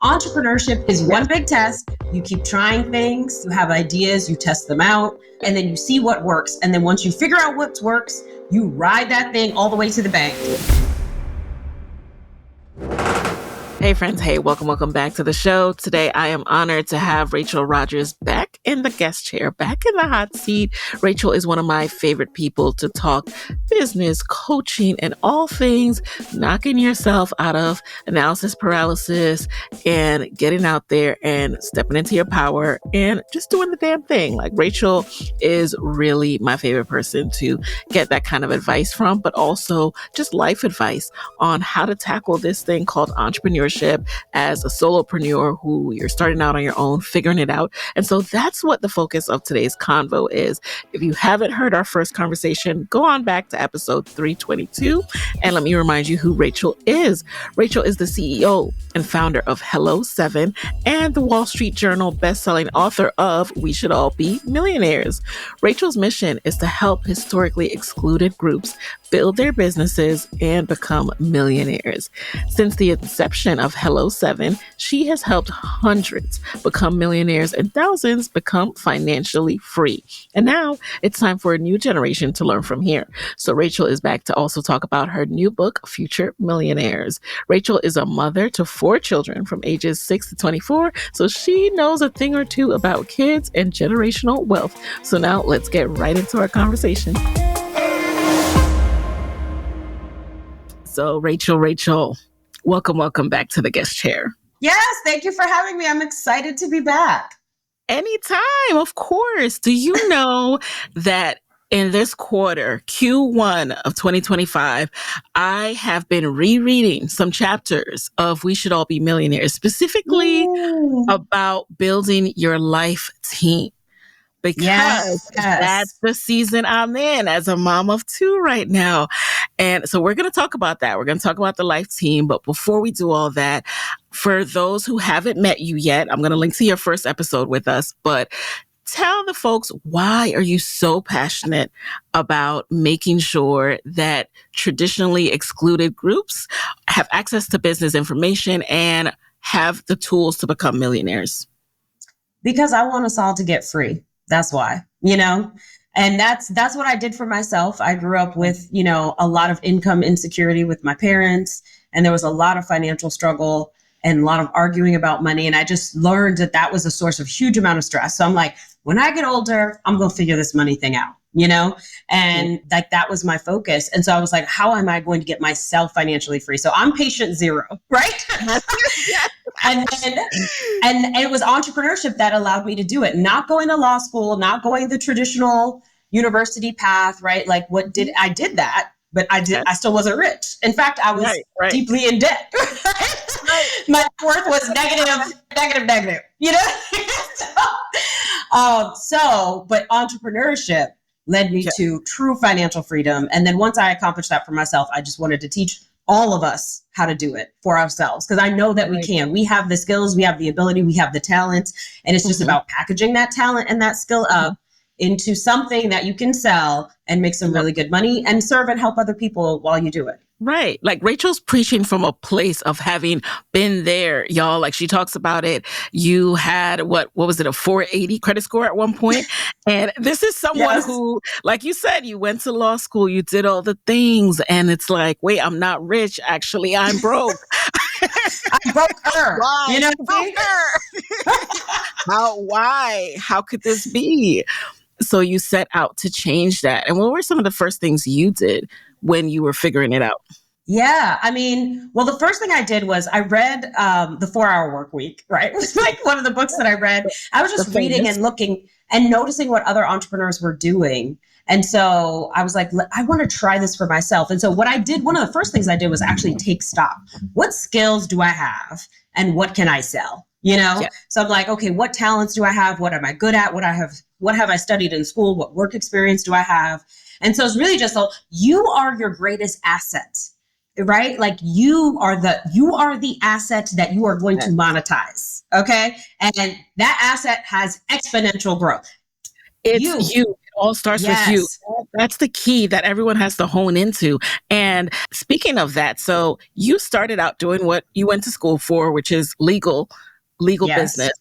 Entrepreneurship is one big test. You keep trying things, you have ideas, you test them out, and then you see what works. And then once you figure out what works, you ride that thing all the way to the bank. Hey friends, hey, welcome back to the show. Today I am honored to have Rachel Rodgers back in the guest chair, back in the hot seat. Rachel is one of my favorite people to talk business, coaching, and all things knocking yourself out of analysis paralysis and getting out there and stepping into your power and just doing the damn thing. Like Rachel is really my favorite person to get that kind of advice from, but also just life advice on how to tackle this thing called entrepreneurship as a solopreneur who you're starting out on your own, figuring it out. And so that's what the focus of today's convo is. If you haven't heard our first conversation, go on back to episode 322 and let me remind you who Rachel is. Rachel is the CEO and founder of Hello 7 and the Wall Street Journal bestselling author of We Should All Be Millionaires. Rachel's mission is to help historically excluded groups build their businesses and become millionaires. Since the inception of Hello 7, she has helped hundreds become millionaires and thousands become financially free. And now it's time for a new generation to learn from here. So Rachel is back to also talk about her new book, Future Millionaires. Rachel is a mother to 4 children from ages 6 to 24, so she knows a thing or two about kids and generational wealth. So now let's get right into our conversation. So Rachel, welcome back to the guest chair. Yes, thank you for having me. I'm excited to be back. Anytime, of course. Do you know that in this quarter, Q1 of 2025, I have been rereading some chapters of We Should All Be Millionaires, specifically about building your life team. Because that's the season I'm in as a mom of 2 right now. And so we're going to talk about that. We're going to talk about the life team. But before we do all that, for those who haven't met you yet, I'm going to link to your first episode with us. But tell the folks, why are you so passionate about making sure that traditionally excluded groups have access to business information and have the tools to become millionaires? Because I want us all to get free. That's why, and that's what I did for myself. I grew up with, a lot of income insecurity with my parents, and there was a lot of financial struggle and a lot of arguing about money. And I just learned that was a source of huge amount of stress. So I'm like, when I get older, I'm going to figure this money thing out, and that was my focus. And so I was like, how am I going to get myself financially free? So I'm patient 0, right? And it was entrepreneurship that allowed me to do it. Not going to law school, not going the traditional university path, right? Like I did that, but I still wasn't rich. In fact, I was deeply in debt. My worth was negative. But entrepreneurship led me to true financial freedom. And then once I accomplished that for myself, I just wanted to teach all of us how to do it for ourselves. Because I know that we can. We have the skills, we have the ability, we have the talent. And it's just about packaging that talent and that skill up into something that you can sell and make some really good money and serve and help other people while you do it. Right. Like Rachel's preaching from a place of having been there, y'all. Like she talks about it. You had what was it, a 480 credit score at one point? And this is someone who, like you said, you went to law school, you did all the things. And it's like, wait, I'm not rich. Actually, I'm broke. I broke her. Why? Why? How could this be? So you set out to change that. And what were some of the first things you did when you were figuring it out? Yeah. The first thing I did was I read The 4-Hour Work Week, right? It was like one of the books that I read. I was just reading and looking and noticing what other entrepreneurs were doing. And so I was like, I want to try this for myself. And so what I did, one of the first things I did was actually take stock. What skills do I have and what can I sell? So I'm like, okay, what talents do I have? What am I good at? What have I studied in school? What work experience do I have? And so it's really just you are your greatest asset, right? Like you are the asset that you are going to monetize. Okay. And that asset has exponential growth. It's you. all starts with you. Yes. That's the key that everyone has to hone into. And speaking of that, so you started out doing what you went to school for, which is legal business. Yes.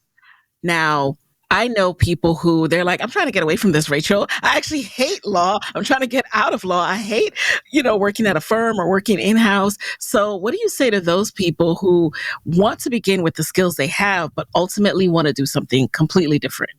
Now, I know people who they're like, I'm trying to get away from this, Rachel. I actually hate law. I'm trying to get out of law. I hate, working at a firm or working in-house. So what do you say to those people who want to begin with the skills they have, but ultimately want to do something completely different?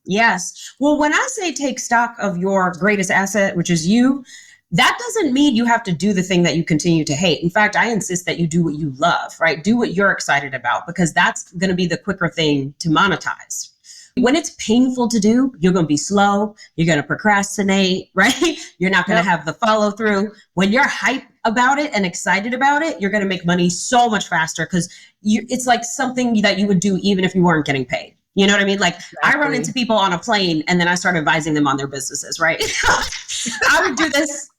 Yes. Well, when I say take stock of your greatest asset, which is you, that doesn't mean you have to do the thing that you continue to hate. In fact, I insist that you do what you love, right? Do what you're excited about, because that's going to be the quicker thing to monetize. When it's painful to do, you're going to be slow. You're going to procrastinate, right? You're not going to have the follow through. When you're hyped about it and excited about it, you're going to make money so much faster, because it's like something that you would do even if you weren't getting paid. You know what I mean? Like, exactly. I run into people on a plane and then I start advising them on their businesses, right? I would do this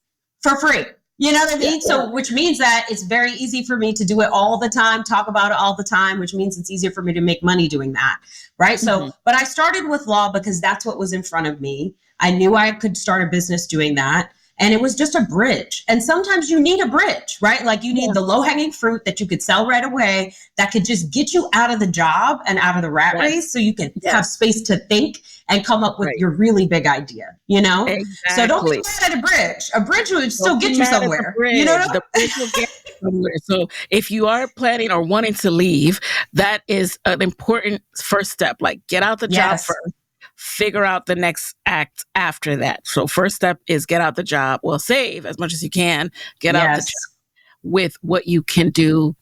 for free. You know what I mean? Yeah. So, which means that it's very easy for me to do it all the time, talk about it all the time, which means it's easier for me to make money doing that. Right. So, but I started with law because that's what was in front of me. I knew I could start a business doing that. And it was just a bridge. And sometimes you need a bridge, right? Like you need the low hanging fruit that you could sell right away, that could just get you out of the job and out of the rat race, so you can have space to think and come up with your really big idea, Exactly. So don't be mad at a bridge. A bridge would still get you somewhere. The bridge will get you somewhere. So if you are planning or wanting to leave, that is an important first step. Like, get out the job first. Figure out the next act after that. So first step is get out the job. Well, save as much as you can. Get out the job with what you can do,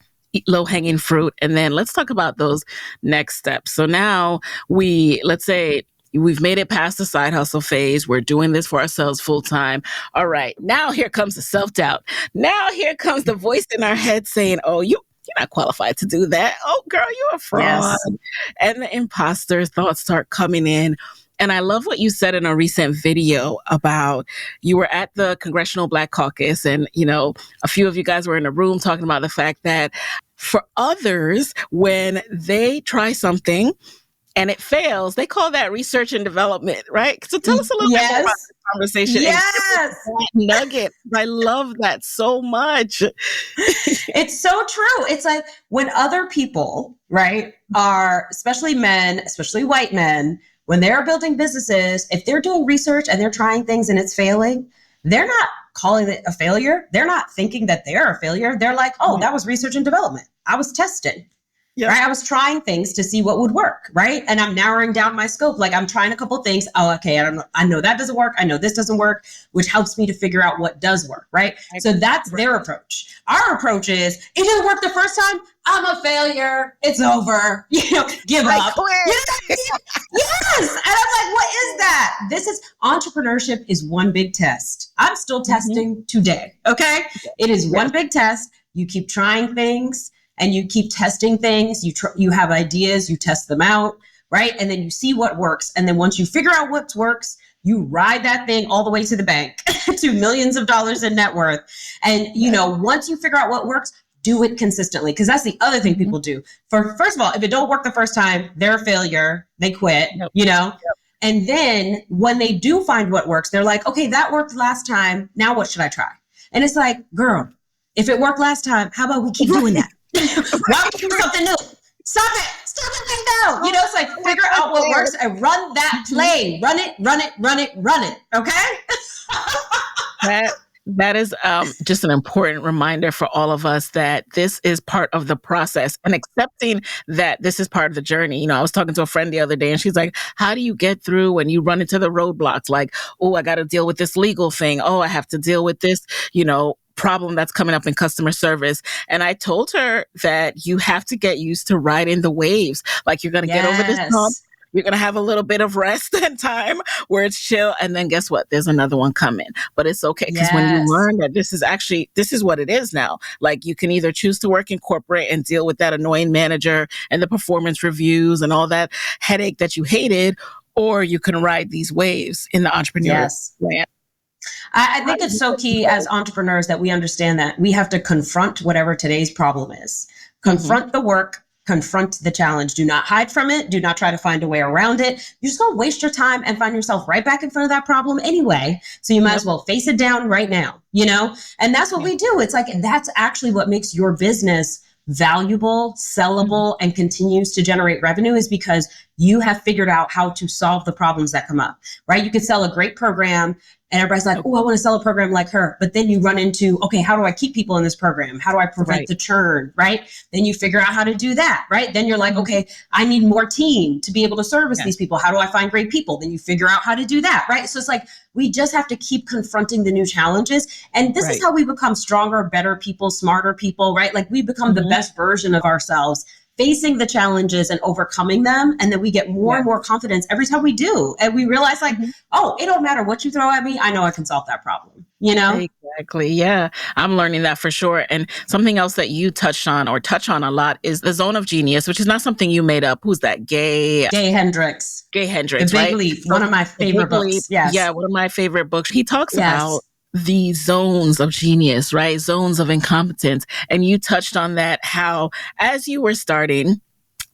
low hanging fruit. And then let's talk about those next steps. So now let's say we've made it past the side hustle phase. We're doing this for ourselves full time. All right. Now here comes the self-doubt. Now here comes the voice in our head saying, oh, you're not qualified to do that. Oh, girl, you're a fraud. Yes. And the imposter thoughts start coming in. And I love what you said in a recent video about you were at the Congressional Black Caucus, and, a few of you guys were in a room talking about the fact that for others, when they try something and it fails, they call that research and development, right? So tell us a little bit more about this conversation. Yes. And nugget. I love that so much. It's so true. It's like when other people, right, are, especially men, especially white men, when they're building businesses, if they're doing research and they're trying things and it's failing, they're not calling it a failure. They're not thinking that they're a failure. They're like, oh, that was research and development. I was testing. Yep. Right. I was trying things to see what would work. Right. And I'm narrowing down my scope. Like, I'm trying a couple of things. Oh, okay. I know that doesn't work. I know this doesn't work, which helps me to figure out what does work. Right. So that's their approach. Our approach is, it didn't work the first time. I'm a failure. It's over. Give up. Yes. And I'm like, what is that? Entrepreneurship is one big test. I'm still testing today. Okay. It is one big test. You keep trying things. And you keep testing things, you have ideas, you test them out, right? And then you see what works. And then once you figure out what works, you ride that thing all the way to the bank, to millions of dollars in net worth. And, once you figure out what works, do it consistently. Because that's the other thing people do. First of all, if it don't work the first time, they're a failure. They quit, And then when they do find what works, they're like, okay, that worked last time. Now what should I try? And it's like, girl, if it worked last time, how about we keep doing that? Why would you do something new? Stop it now. It's like, figure out what works and run that play. Run it. Okay. That is just an important reminder for all of us that this is part of the process, and accepting that this is part of the journey. I was talking to a friend the other day and she's like, how do you get through when you run into the roadblocks? Like, oh, I got to deal with this legal thing. Oh, I have to deal with this, problem that's coming up in customer service. And I told her that you have to get used to riding the waves. Like, you're going to get over this hump. You're going to have a little bit of rest and time where it's chill. And then guess what? There's another one coming. But it's okay. Because when you learn that this is what it is now. Like, you can either choose to work in corporate and deal with that annoying manager and the performance reviews and all that headache that you hated, or you can ride these waves in the entrepreneurial land. I think it's so key as entrepreneurs that we understand that we have to confront whatever today's problem is. Confront the work, confront the challenge. Do not hide from it. Do not try to find a way around it. You're just going to waste your time and find yourself right back in front of that problem anyway. So you might as well face it down right now, And that's what we do. It's like, that's actually what makes your business valuable, sellable, and continues to generate revenue, is because you have figured out how to solve the problems that come up, right? You could sell a great program and everybody's like, oh, I want to sell a program like her. But then you run into, okay, how do I keep people in this program? How do I prevent the churn, right? Then you figure out how to do that, right? Then you're like, okay, I need more team to be able to service these people. How do I find great people? Then you figure out how to do that, right? So it's like, we just have to keep confronting the new challenges. And this is how we become stronger, better people, smarter people, right? Like we become the best version of ourselves, facing the challenges and overcoming them. And then we get more and more confidence every time we do. And we realize like, oh, it don't matter what you throw at me. I know I can solve that problem, Exactly. Yeah. I'm learning that for sure. And something else that you touch on a lot is the zone of genius, which is not something you made up. Who's that? Gay Hendricks. Gay Hendricks, The Big right? Leap, one of my favorite books. Yes. Yeah, one of my favorite books. He talks about the zones of genius, right? Zones of incompetence. And you touched on that, how as you were starting,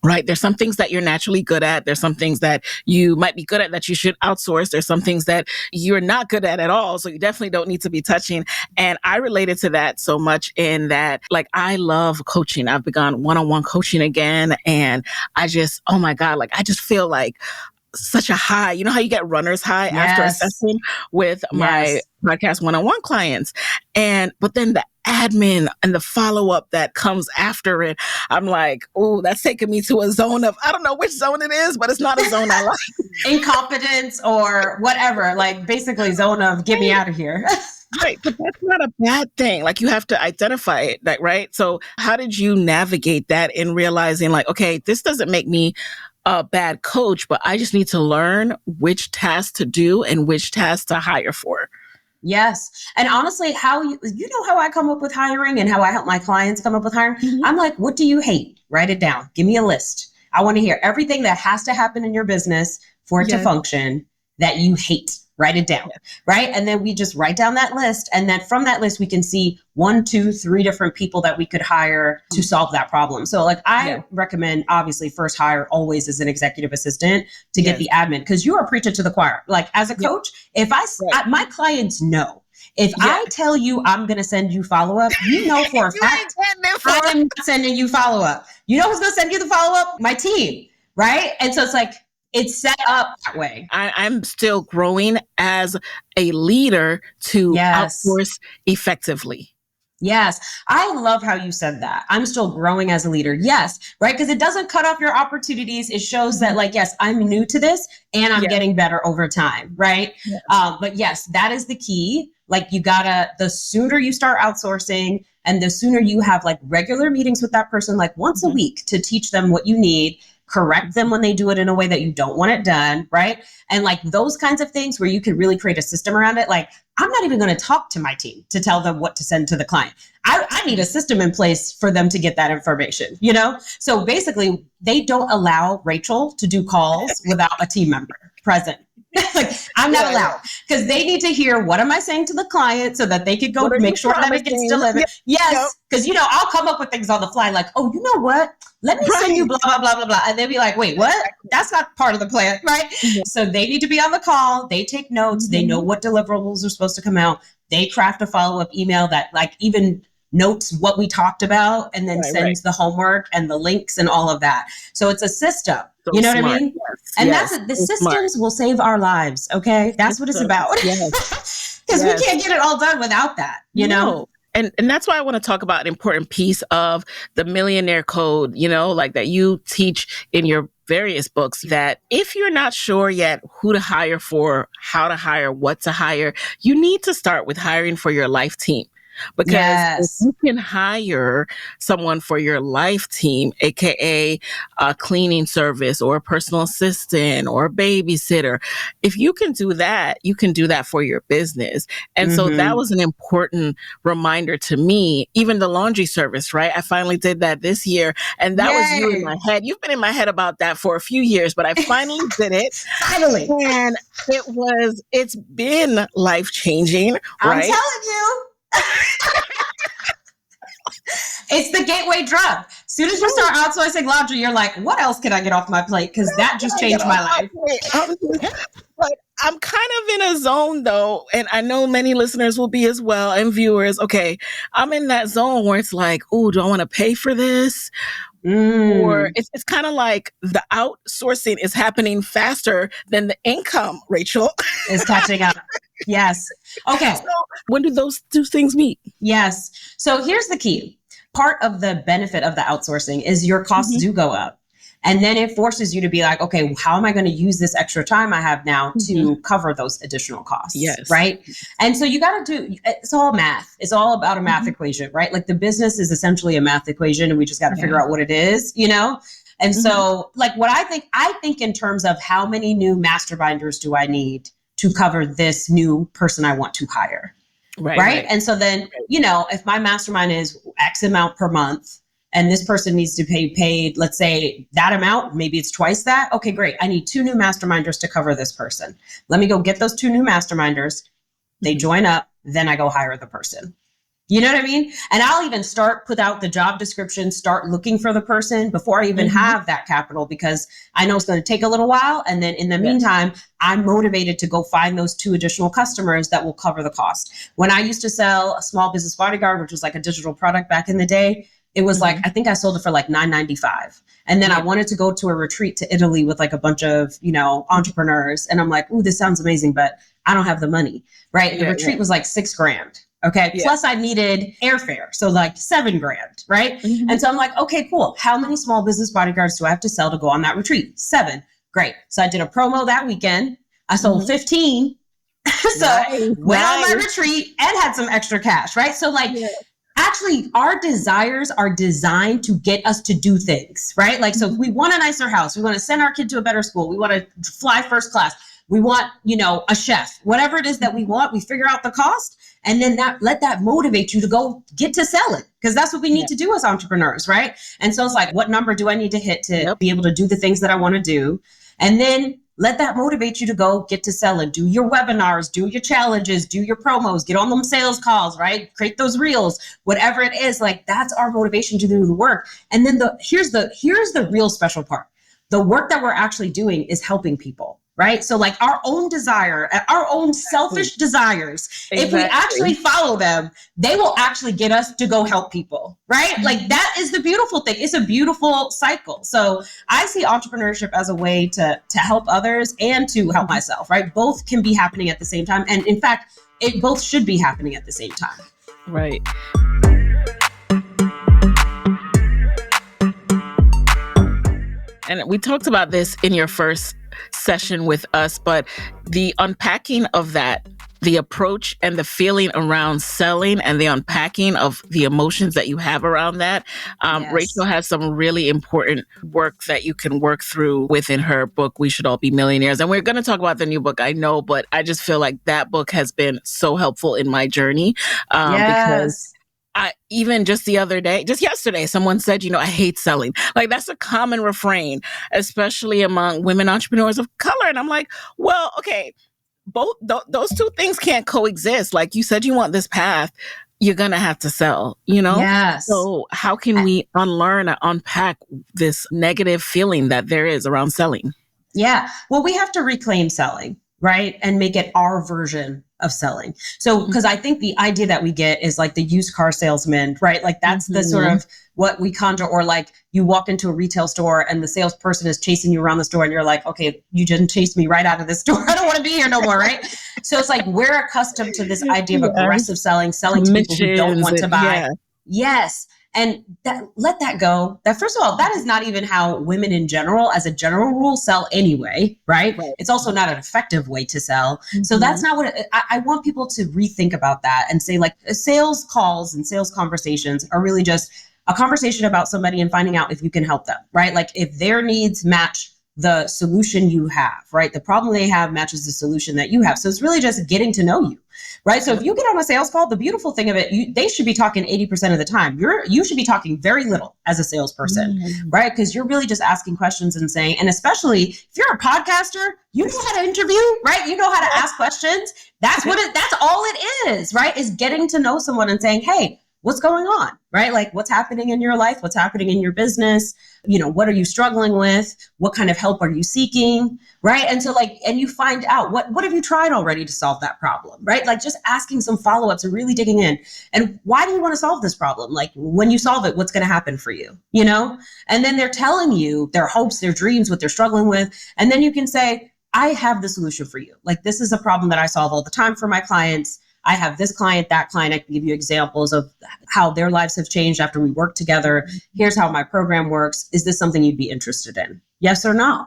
right, there's some things that you're naturally good at. There's some things that you might be good at that you should outsource. There's some things that you're not good at all. So you definitely don't need to be touching. And I related to that so much in that, like, I love coaching. I've begun one-on-one coaching again. And I just, oh my God, like, I just feel like such a high. You know how you get runner's high after a session with my podcast one-on-one clients? But then the admin and the follow-up that comes after it, I'm like, oh, that's taking me to a zone of, I don't know which zone it is, but it's not a zone I like. Incompetence or whatever, like basically zone of get me out of here. Right. But that's not a bad thing. Like, you have to identify it, right? So how did you navigate that in realizing like, okay, this doesn't make me a bad coach, but I just need to learn which tasks to do and which tasks to hire for? Yes. And honestly, how you know how I come up with hiring and how I help my clients come up with hiring? I'm like, what do you hate? Write it down. Give me a list. I want to hear everything that has to happen in your business for it to function that you hate. Write it down, right? And then we just write down that list. And then from that list, we can see 1, 2, 3 different people that we could hire to solve that problem. So like I recommend, obviously, first hire always as an executive assistant to get the admin, because you are preaching to the choir. Like as a coach, if my clients know, if I tell you I'm going to send you follow-up, you know for a fact I'm not sending you follow-up. You know who's going to send you the follow-up? My team, right? And so it's like, it's set up that way. I'm still growing as a leader to outsource effectively. Yes. I love how you said that. I'm still growing as a leader. Yes. Right. Because it doesn't cut off your opportunities. It shows that like, yes, I'm new to this and I'm getting better over time. Right. Yes. But yes, that is the key. Like the sooner you start outsourcing and the sooner you have like regular meetings with that person, like once a week, to teach them what you need, correct them when they do it in a way that you don't want it done, right? And like those kinds of things where you can really create a system around it. Like, I'm not even going to talk to my team to tell them what to send to the client. I need a system in place for them to get that information, So basically, they don't allow Rachel to do calls without a team member present. Like, I'm not allowed, because they need to hear what am I saying to the client so that they could go make sure that it gets delivered. Yes, because I'll come up with things on the fly like, oh, you know what? Let me send you blah, blah, blah, blah, blah. And they'll be like, wait, what? That's not part of the plan, right? Mm-hmm. So they need to be on the call. They take notes. Mm-hmm. They know what deliverables are supposed to come out. They craft a follow-up email that like even notes what we talked about and then sends the homework and the links and all of that. So it's a system. So you know what I mean? Yes. And that's the systems will save our lives. Okay. That's what it's about. Because we can't get it all done without that, you know? And that's why I want to talk about an important piece of the Millionaire Code, like that you teach in your various books, that if you're not sure yet who to hire for, how to hire, what to hire, you need to start with hiring for your life team. Because if you can hire someone for your life team, aka a cleaning service or a personal assistant or a babysitter, if you can do that, you can do that for your business. And so that was an important reminder to me. Even the laundry service, right? I finally did that this year. And that was you in my head. You've been in my head about that for a few years, but I finally did it. Finally. And it's been life-changing, right? I'm telling you. It's the gateway drug. soon as you start outsourcing laundry, you're like, what else can I get off my plate? Because that just changed my life. But I'm kind of in a zone though, and I know many listeners will be as well and viewers. Okay, I'm in that zone where it's like, oh, do I want to pay for this? Or it's kind of like the outsourcing is happening faster than the income, Rachel. Is catching up. Yes. Okay. So when do those two things meet? Yes. So here's the key. Part of the benefit of the outsourcing is your costs do go up. And then it forces you to be like, okay, how am I going to use this extra time I have now to cover those additional costs? Yes. Right. And so you got to it's all math. It's all about a math equation, right? Like the business is essentially a math equation and we just got to figure out what it is, And so like what I think in terms of how many new masterminders do I need to cover this new person I want to hire. Right. And so then, if my mastermind is X amount per month, and this person needs to be paid, let's say that amount, maybe it's twice that. Okay, great. I need 2 new masterminders to cover this person. Let me go get those 2 new masterminders. They join up, then I go hire the person. You know what I mean? And I'll even put out the job description, start looking for the person before I even have that capital, because I know it's going to take a little while. And then in the meantime, I'm motivated to go find those 2 additional customers that will cover the cost. When I used to sell a small business bodyguard, which was like a digital product back in the day, it was like, I think I sold it for like $9.95. And then I wanted to go to a retreat to Italy with like a bunch of, entrepreneurs. And I'm like, ooh, this sounds amazing, but I don't have the money. Right. The retreat was like $6,000. Okay. Yeah. Plus I needed airfare. So like $7,000. Right. And so I'm like, okay, cool. How many small business bodyguards do I have to sell to go on that retreat? 7. Great. So I did a promo that weekend. I sold 15. So went on my retreat and had some extra cash. Right. So like, actually, our desires are designed to get us to do things, right? Like, so if we want a nicer house, we want to send our kid to a better school, we want to fly first class, we want, a chef, whatever it is that we want, we figure out the cost, and then let that motivate you to go get to sell it, because that's what we need to do as entrepreneurs, right? And so it's like, what number do I need to hit to be able to do the things that I want to do? And then let that motivate you to go get to selling, do your webinars, do your challenges, do your promos, get on them sales calls, right? Create those reels, whatever it is. Like that's our motivation to do the work. And then here's the real special part. The work that we're actually doing is helping people, right? So like our own desire, our own selfish desires, if we actually follow them, they will actually get us to go help people, right? Like that is the beautiful thing. It's a beautiful cycle. So I see entrepreneurship as a way to help others and to help myself, right? Both can be happening at the same time. And in fact, it both should be happening at the same time. Right. And we talked about this in your first session with us, but the unpacking of that, the approach and the feeling around selling and the unpacking of the emotions that you have around that. Rachel has some really important work that you can work through within her book, We Should All Be Millionaires. And we're going to talk about the new book, I know, but I just feel like that book has been so helpful in my journey because even just yesterday, someone said, I hate selling. Like that's a common refrain, especially among women entrepreneurs of color. And I'm like, well, okay, both those two things can't coexist. Like you said, you want this path, you're going to have to sell, Yes. So how can we unlearn and unpack this negative feeling that there is around selling? Yeah. Well, we have to reclaim selling, right? And make it our version of selling. So, because I think the idea that we get is like the used car salesman, right? Like that's the sort of what we conjure, or like you walk into a retail store and the salesperson is chasing you around the store and you're like, okay, you didn't chase me right out of this store. I don't want to be here no more, right? So it's like we're accustomed to this idea of aggressive selling to people who don't want to buy. Yes. And let that go. That first of all, that is not even how women in general, as a general rule, sell anyway, right? It's also not an effective way to sell. So that's not what I want people to rethink about that and say like sales calls and sales conversations are really just a conversation about somebody and finding out if you can help them, right? Like if their needs match the solution you have, right? The problem they have matches the solution that you have. So it's really just getting to know you, right? So if you get on a sales call, the beautiful thing of it, they should be talking 80% of the time. You should be talking very little as a salesperson, right? Because you're really just asking questions and saying, and especially if you're a podcaster, you know how to interview, right? You know how to ask questions. That's all it is, right? Is getting to know someone and saying, hey, what's going on, right? Like what's happening in your life, what's happening in your business, what are you struggling with? What kind of help are you seeking? Right. And so and you find out what have you tried already to solve that problem, right? Like just asking some follow-ups and really digging in. And why do you want to solve this problem? Like when you solve it, what's going to happen for you, And then they're telling you their hopes, their dreams, what they're struggling with. And then you can say, I have the solution for you. Like this is a problem that I solve all the time for my clients. I have this client, that client. I can give you examples of how their lives have changed after we work together. Here's how my program works. Is this something you'd be interested in? Yes or no?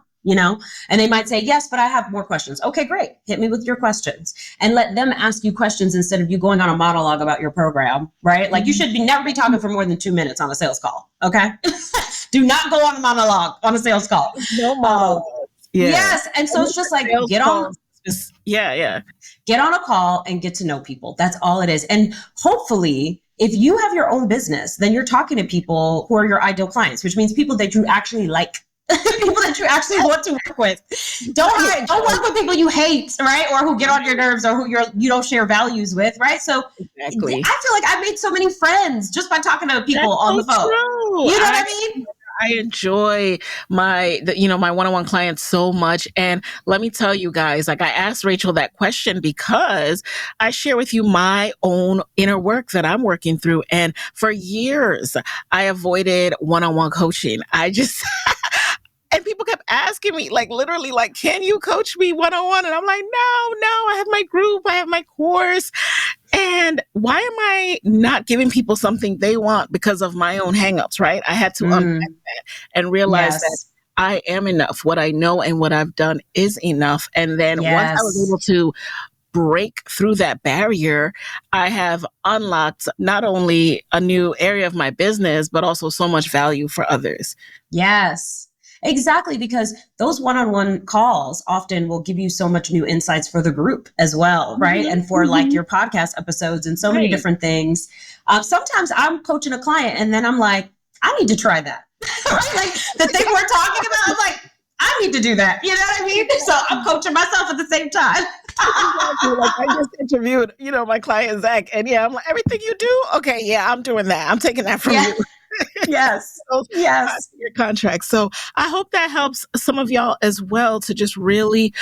And they might say, yes, but I have more questions. Okay, great. Hit me with your questions and let them ask you questions instead of you going on a monologue about your program, right? Like you should never be talking for more than 2 minutes on a sales call. Okay. Do not go on a monologue on a sales call. No monologue. Yes. And so it's just like, get on a call and get to know people. That's all it is. And hopefully, if you have your own business, then you're talking to people who are your ideal clients, which means people that you actually like, people that you actually want to work with. Don't work with people you hate, right? Or who get on your nerves or who you don't share values with, right? So exactly. I feel like I made so many friends just by talking to people on the phone. True. You know what I mean? I enjoy my one-on-one clients so much. And let me tell you guys, like I asked Rachel that question because I share with you my own inner work that I'm working through. And for years, I avoided one-on-one coaching. And people kept asking me, like, literally, like, can you coach me one-on-one? And I'm like, no, I have my group, I have my course. And why am I not giving people something they want because of my own hangups, right? I had to unpack that and realize that I am enough. What I know and what I've done is enough. And then once I was able to break through that barrier, I have unlocked not only a new area of my business, but also so much value for others. Yes. Exactly, because those one-on-one calls often will give you so much new insights for the group as well, right? And for like your podcast episodes and so many different things. Sometimes I'm coaching a client and then I'm like, I need to try that. Right? Like the thing we're talking about, I'm like, I need to do that. You know what I mean? So I'm coaching myself at the same time. Exactly. Like I just interviewed, my client Zach, and I'm like, everything you do, okay, yeah, I'm doing that. I'm taking that from you. Yes. Your contract. So I hope that helps some of y'all as well to just really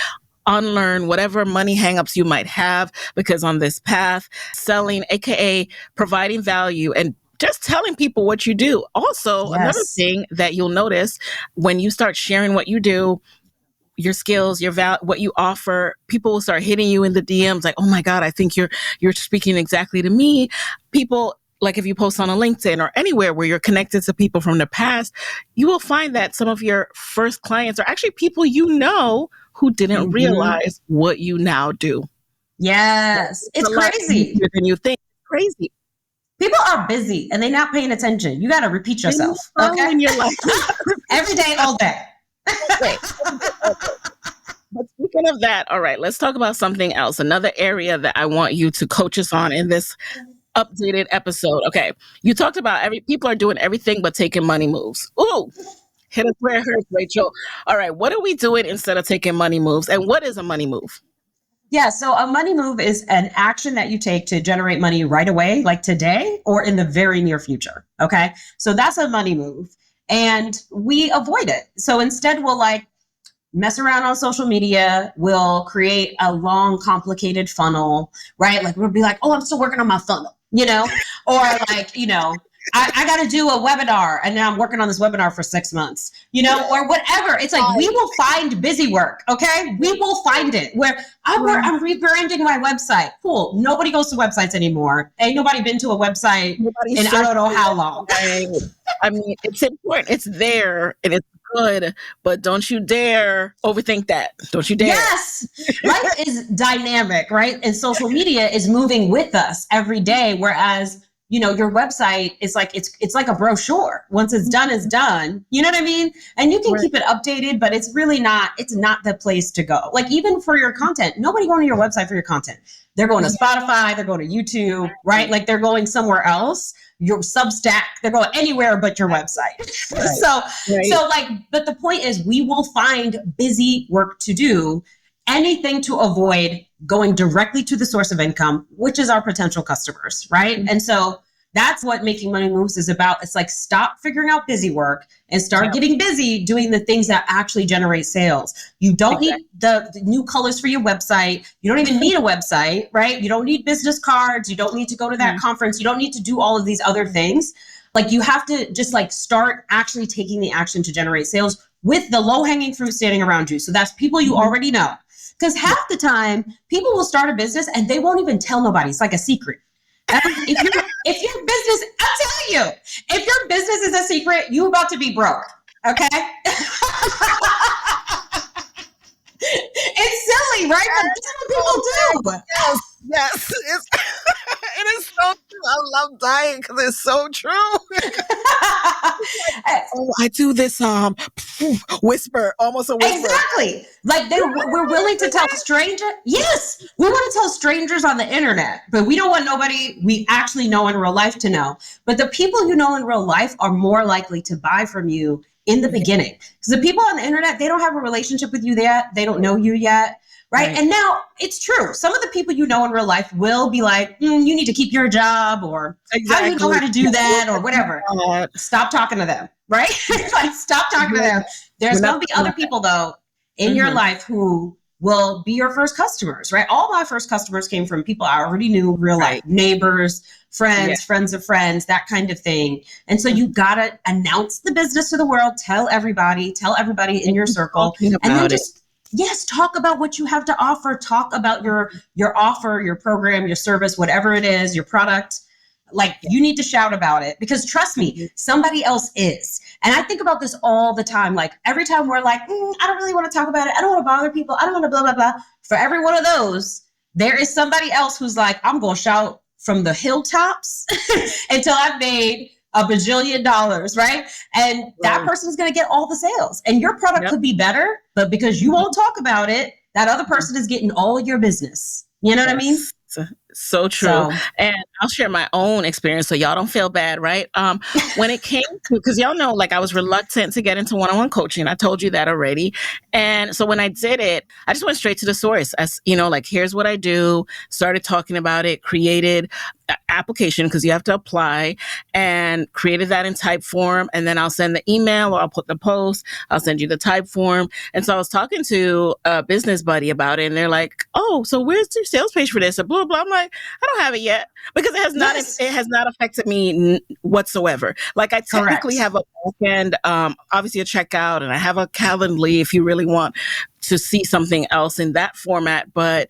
unlearn whatever money hangups you might have, because on this path, selling, aka providing value and just telling people what you do. Also, another thing that you'll notice when you start sharing what you do, your skills, what you offer, people will start hitting you in the DMs like, oh my God, I think you're speaking exactly to me. People, like if you post on a LinkedIn or anywhere where you're connected to people from the past, you will find that some of your first clients are actually people who didn't realize what you now do. Yes. It's crazy. Easier than you think. Crazy. People are busy and they're not paying attention. You got to repeat yourself. Okay. In your life. Every day, all day. But speaking of that, all right, let's talk about something else. Another area that I want you to coach us on in this updated episode. Okay. You talked about people are doing everything but taking money moves. Ooh, hit us where it hurts, Rachel. All right. What are we doing instead of taking money moves? And what is a money move? Yeah. So a money move is an action that you take to generate money right away, like today or in the very near future. Okay. So that's a money move. And we avoid it. So instead we'll mess around on social media. We'll create a long, complicated funnel, right? Like we'll be like, oh, I'm still working on my funnel, or I got to do a webinar and now I'm working on this webinar for 6 months, or whatever. It's like, we will find busy work. Okay. We will find it where I'm rebranding my website. Cool. Nobody goes to websites anymore. Ain't nobody been to a website in I don't know how long. I mean, it's important. It's there and it's good, but don't you dare overthink that. Don't you dare. Yes. Life is dynamic, right? And social media is moving with us every day. Whereas, your website is like, it's like a brochure. Once it's done, it's done. You know what I mean? And you can keep it updated, but it's not the place to go. Like even for your content, nobody going to your website for your content. They're going to Spotify, they're going to YouTube, right? Like they're going somewhere else. Your Substack, they're going anywhere but your website. But the point is we will find busy work to do, anything to avoid going directly to the source of income, which is our potential customers, right? And so That's what making money moves is about. It's like, stop figuring out busy work and start getting busy doing the things that actually generate sales. You don't need the new colors for your website. You don't even need a website, right? You don't need business cards. You don't need to go to that conference. You don't need to do all of these other things. Like, you have to just like start actually taking the action to generate sales with the low-hanging fruit standing around you. So that's people you already know. Because half the time, people will start a business and they won't even tell nobody. It's like a secret. If your business, I'm telling you, if your business is a secret, you're about to be broke. Okay? It's silly, right? But that's what people do. Yes. It is so true. I love dying because it's so true. Oh, I do this whisper, almost a whisper. Exactly. Like, we're willing to tell strangers. Yes, we want to tell strangers on the internet, but we don't want nobody we actually know in real life to know. But the people you know in real life are more likely to buy from you in the beginning. Because the people on the internet, they don't have a relationship with you yet. They don't know you yet. Right. And now it's true. Some of the people you know in real life will be like, you need to keep your job, or how do you know how to do that, or whatever. Stop talking to them. Right. Like, stop talking to them. There's going to be other people, though, in your life who will be your first customers. Right. All my first customers came from people I already knew, real life, neighbors, friends, friends of friends, that kind of thing. And so you got to announce the business to the world, tell everybody in your circle, and then just talk about what you have to offer. Talk about your offer, your program, your service, whatever it is, your product. Like, you need to shout about it, because trust me, somebody else is. And I think about this all the time. Like, every time we're like, I don't really want to talk about it. I don't want to bother people. I don't want to blah, blah, blah. For every one of those, there is somebody else who's like, I'm going to shout from the hilltops until I've made $1 bajillion, right? And that person's going to get all the sales. And your product could be better, but because you won't talk about it, that other person is getting all your business. You know what I mean? So true. And I'll share my own experience so y'all don't feel bad, right? When it came to, because y'all know, like, I was reluctant to get into one-on-one coaching. I told you that already. And so when I did it, I just went straight to the source. As you know, like, here's what I do, started talking about it, created an application, because you have to apply, and created that in type form. And then I'll send the email, or I'll put the post, I'll send you the type form. And so I was talking to a business buddy about it, and they're like, oh, so where's your sales page for this? Or blah, blah. I'm like, I don't have it yet, because it has not affected me whatsoever. Like, I technically have a backend, obviously a checkout, and I have a Calendly if you really want to see something else in that format. But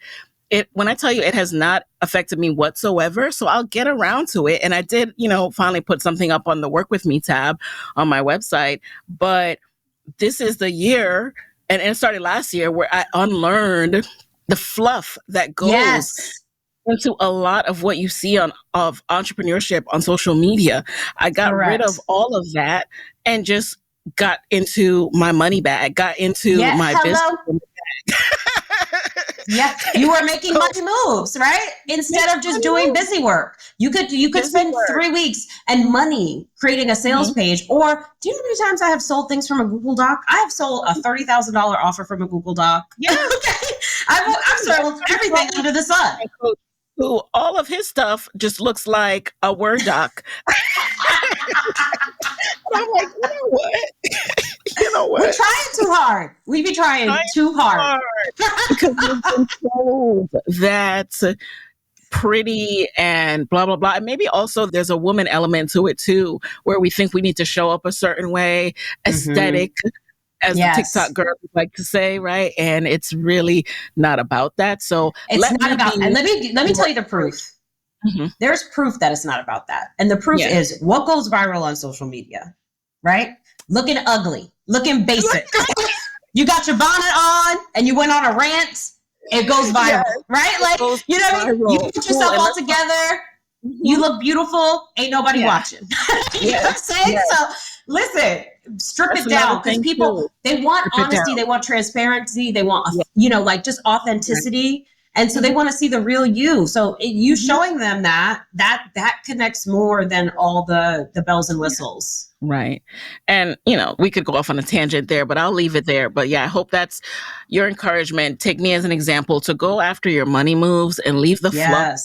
when I tell you, it has not affected me whatsoever. So I'll get around to it. And I did, finally put something up on the Work With Me tab on my website. But this is the year, and it started last year, where I unlearned the fluff that goes into a lot of what you see of entrepreneurship on social media. I got rid of all of that and just got into my money bag, got into my business. Yeah, you were making money moves, right? Instead of just doing busy work. You could spend 3 weeks and money creating a sales page. Or, do you know how many times I have sold things from a Google Doc? I have sold a $30,000 offer from a Google Doc. Yeah, okay. I've sold everything under the sun. Who all of his stuff just looks like a Word doc. I'm like, you know what? We're trying too hard. We be trying too hard. Because we've been told that pretty and blah, blah, blah. And maybe also there's a woman element to it too, where we think we need to show up a certain way, aesthetic, as the TikTok girls like to say, right? And it's really not about that. So it's not about, and let me tell you the proof. There's proof that it's not about that. And the proof is what goes viral on social media, right? Looking ugly, looking basic. You got your bonnet on and you went on a rant, it goes viral, right? Like, you know, you put yourself all together, you look beautiful, ain't nobody watching. You know what I'm saying? So listen, strip it down, because people, they want honesty, they want transparency, they want, like, just authenticity. And so they want to see the real you. So you showing them that connects more than all the bells and whistles. Right. And, we could go off on a tangent there, but I'll leave it there. But yeah, I hope that's your encouragement. Take me as an example to go after your money moves and leave the fluff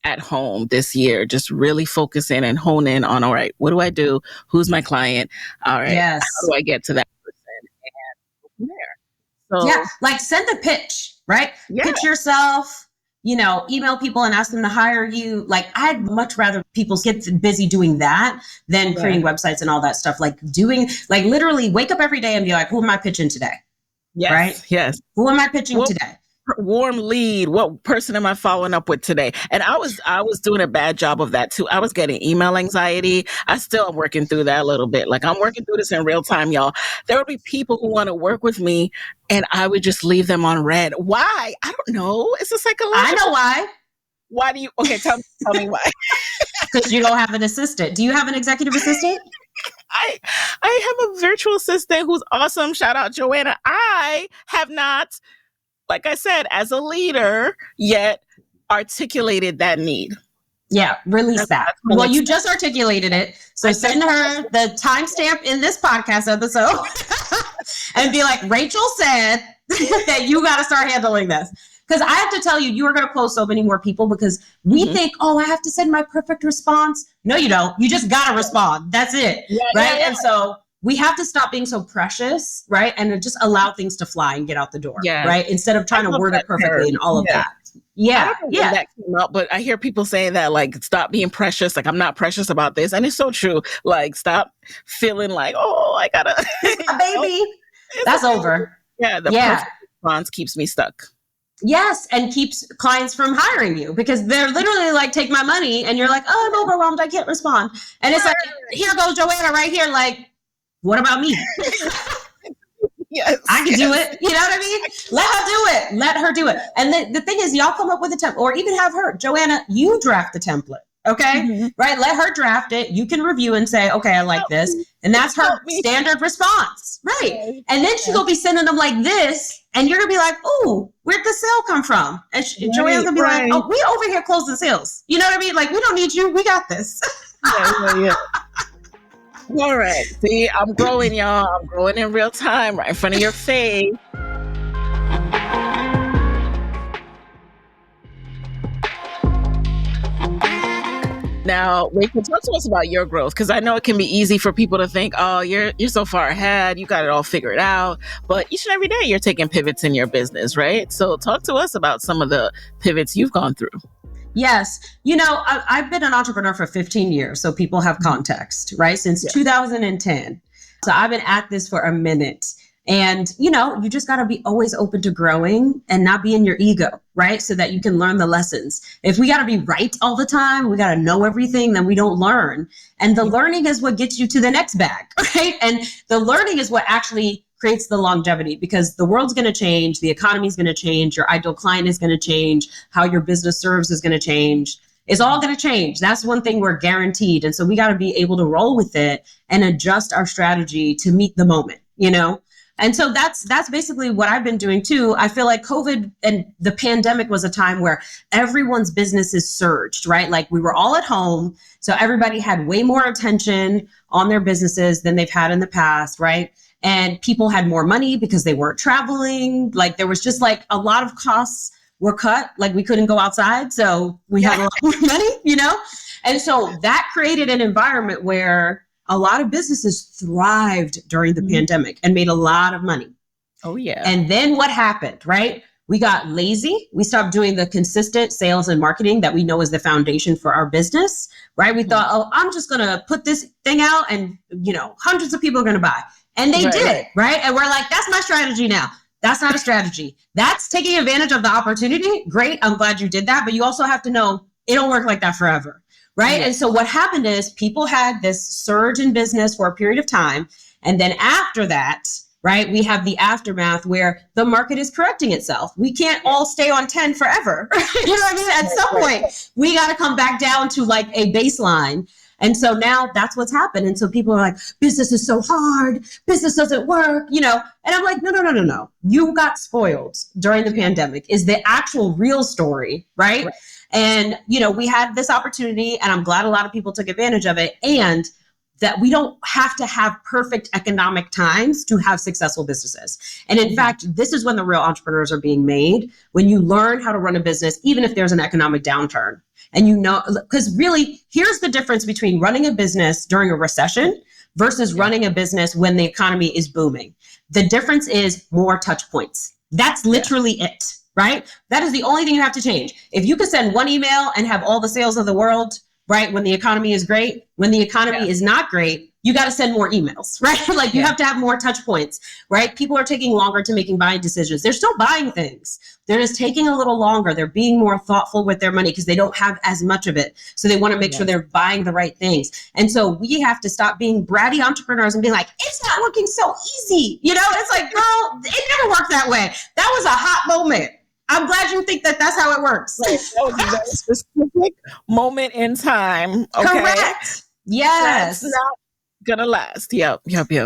at home this year, just really focus in and hone in on, all right, what do I do? Who's my client? All right, how Yes. do I get to that person? And go from there. Yeah. So, Like send a pitch, right? yeah, Pitch yourself, email people and ask them to hire you. Like I'd much rather people get busy doing that than yeah, creating websites and all that stuff. Like literally wake up every day and be like, who am I pitching today? Right? yes. Who am I pitching What today? warm lead? What person am I following up with today? And I was doing a bad job of that too. I was getting email anxiety. I still am working through that a little bit. Like I'm working through this in real time, y'all. There would be people who want to work with me and I would just leave them on red. Why? I don't know. It's a I know psychological. why. Why do you? Okay, tell me why. Because you don't have an assistant. Do you have an executive assistant? I have a virtual assistant who's awesome. Shout out Joanna. I have not, like I said, as a leader, yet articulated that need. Yeah, release that. Well, you just articulated it. So send her the timestamp in this podcast episode and be like, Rachel said that you got to start handling this. Because I have to tell you, you are going to close so many more people because we think, oh, I have to send my perfect response. No, you don't. You just got to respond. That's it. Right. And so we have to stop being so precious, right? And just allow things to fly and get out the door, right? Instead of trying to word it perfectly and all of that. Yeah. Yeah. That came up, but I hear people saying that, like, stop being precious. Like, I'm not precious about this. And it's so true. Like, stop feeling like, oh, I gotta. Baby. That's over. Yeah. The perfect response keeps me stuck. Yes, and keeps clients from hiring you because they're literally like, take my money. And you're like, oh, I'm overwhelmed. I can't respond. And it's like, here goes Joanna right here. Like, what about me? Yes, I can do it. You know what I mean? Let her do it. Let her do it. And the thing is, y'all come up with a template or even have her, Joanna, you draft the template. Okay. Right. Let her draft it. You can review and say, okay, I like this. And that's her standard response. Right. And then she's going to be sending them like this. And you're going to be like, oh, where'd the sale come from? And Joanna's going to be like, oh, we over here closing sales. You know what I mean? Like, we don't need you. We got this. Yeah. All right. See, I'm growing, y'all. I'm growing in real time, right in front of your face. Now, Rachel, talk to us about your growth, because I know it can be easy for people to think, oh, you're so far ahead, you got it all figured out. But each and every day you're taking pivots in your business, right? So talk to us about some of the pivots you've gone through. Yes. I've been an entrepreneur for 15 years, so people have context, right? Since 2010. So I've been at this for a minute. And, you just got to be always open to growing and not be in your ego, right? So that you can learn the lessons. If we got to be right all the time, we got to know everything, then we don't learn. And the learning is what gets you to the next bag, right? And the learning is what actually creates the longevity because the world's going to change. The economy is going to change. Your ideal client is going to change. How your business serves is going to change. It's all going to change. That's one thing we're guaranteed. And so we got to be able to roll with it and adjust our strategy to meet the moment, And so that's basically what I've been doing too. I feel like COVID and the pandemic was a time where everyone's businesses surged, right? Like we were all at home. So everybody had way more attention on their businesses than they've had in the past, right? And people had more money because they weren't traveling. Like there was just like a lot of costs were cut. Like we couldn't go outside. So we had a lot more money, And so that created an environment where a lot of businesses thrived during the pandemic and made a lot of money. Oh, yeah. And then what happened, right? We got lazy. We stopped doing the consistent sales and marketing that we know is the foundation for our business, right? We thought, oh, I'm just going to put this thing out and, hundreds of people are going to buy. And they did, right? And we're like, that's my strategy now. That's not a strategy. That's taking advantage of the opportunity. Great. I'm glad you did that. But you also have to know it don't work like that forever. Right. And so what happened is people had this surge in business for a period of time. And then after that, right, we have the aftermath where the market is correcting itself. We can't all stay on 10 forever. You know what I mean? At some point, we got to come back down to like a baseline. And so now that's what's happened. And so people are like, business is so hard. Business doesn't work, And I'm like, no. You got spoiled during the pandemic is the actual real story, right? And, we had this opportunity and I'm glad a lot of people took advantage of it. And that we don't have to have perfect economic times to have successful businesses. And in fact, this is when the real entrepreneurs are being made, when you learn how to run a business, even if there's an economic downturn. And because really, here's the difference between running a business during a recession versus running a business when the economy is booming. The difference is more touch points. That's literally it, right? That is the only thing you have to change. If you could send one email and have all the sales of the world, right, when the economy is great, when the economy is not great, you got to send more emails, right? Like you have to have more touch points, right? People are taking longer to making buying decisions. They're still buying things. They're just taking a little longer. They're being more thoughtful with their money because they don't have as much of it. So they want to make sure they're buying the right things. And so we have to stop being bratty entrepreneurs and be like, it's not looking so easy. You know, it's like, girl, it never worked that way. That was a hot moment. I'm glad you think that that's how it works. Right. That was a very specific moment in time. Okay? Correct. Yes. That's not gonna last. Yep.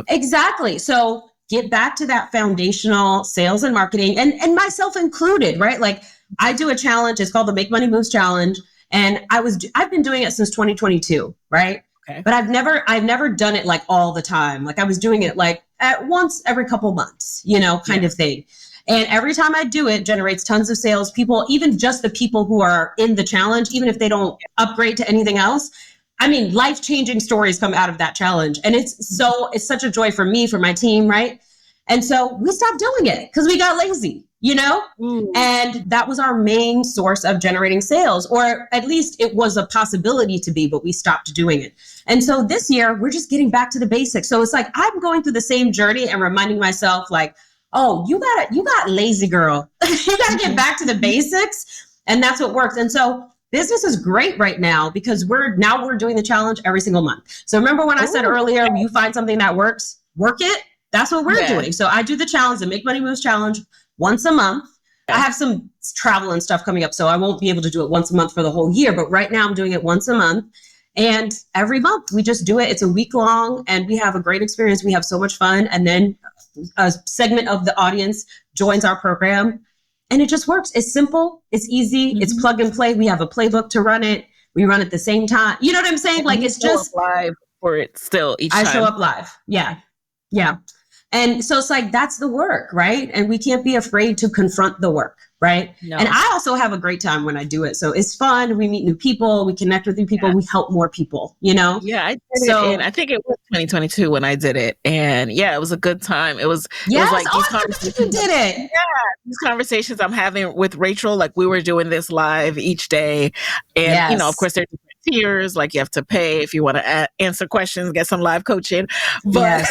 Exactly. So get back to that foundational sales and marketing, and myself included, right? Like I do a challenge. It's called the Make Money Moves Challenge. And I've been doing it since 2022, right? Okay. But I've never done it like all the time. Like I was doing it like at once every couple months, you know, kind of thing. And every time I do it, generates tons of sales. People, even just the people who are in the challenge, even if they don't upgrade to anything else, I mean, life-changing stories come out of that challenge. And it's such a joy for me, for my team, right? And so we stopped doing it because we got lazy, you know? And that was our main source of generating sales, or at least it was a possibility to be, but we stopped doing it. And so this year, we're just getting back to the basics. So it's like, I'm going through the same journey and reminding myself like, oh, you got lazy, girl. You got to get back to the basics. And that's what works. And so business is great right now because we're doing the challenge every single month. So remember when I said earlier, you find something that works, work it. That's what we're doing. So I do the challenge, the Make Money Moves Challenge, once a month. I have some travel and stuff coming up, so I won't be able to do it once a month for the whole year. But right now I'm doing it once a month. And every month we just do it. It's a week long and we have a great experience. We have so much fun. And then a segment of the audience joins our program and it just works. It's simple. It's easy. It's plug and play. We have a playbook to run it. We run at the same time. You know what I'm saying? And like it's just live for it still each time. I show up live. Yeah. And so it's like, that's the work, right? And we can't be afraid to confront the work, right? No. And I also have a great time when I do it. So it's fun. We meet new people. We connect with new people. We help more people, you know? Yeah, I did it. I think it was 2022 when I did it. And yeah, it was a good time. It was like these conversations. You did it. Yeah, these conversations I'm having with Rachel, like we were doing this live each day. And, you know, of course, there's different tiers, like you have to pay if you want to answer questions, get some live coaching. But,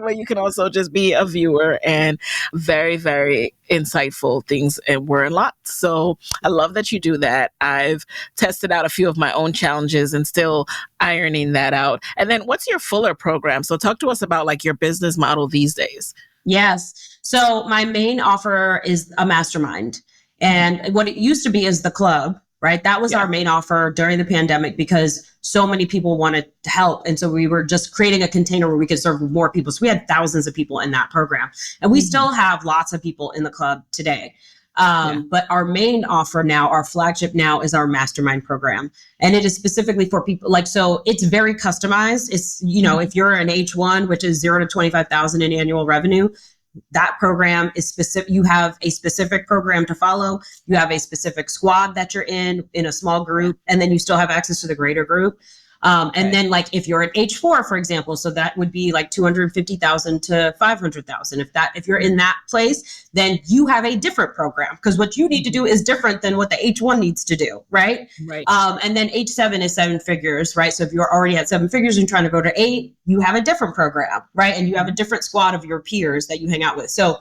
but you can also just be a viewer, and very, very insightful things and were unlocked. So I love that you do that. I've tested out a few of my own challenges and still ironing that out. And then what's your fuller program? So talk to us about like your business model these days. Yes. So my main offer is a mastermind. And what it used to be is the club, right? That was our main offer during the pandemic because so many people wanted to help. And so we were just creating a container where we could serve more people. So we had thousands of people in that program. And we still have lots of people in the club today. But our main offer now, our flagship now, is our mastermind program. And it is specifically for people like, so it's very customized. It's, you know, if you're an H1, which is 0 to 25,000 in annual revenue, that program is specific. You have a specific program to follow. You have a specific squad that you're in a small group, and then you still have access to the greater group. And then like if you're an H4, for example, so that would be like 250,000 to 500,000. If you're in that place, then you have a different program because what you need to do is different than what the H1 needs to do. Right. And then H7 is 7 figures, right? So if you're already at 7 figures and trying to go to 8, you have a different program, right? And you have a different squad of your peers that you hang out with. So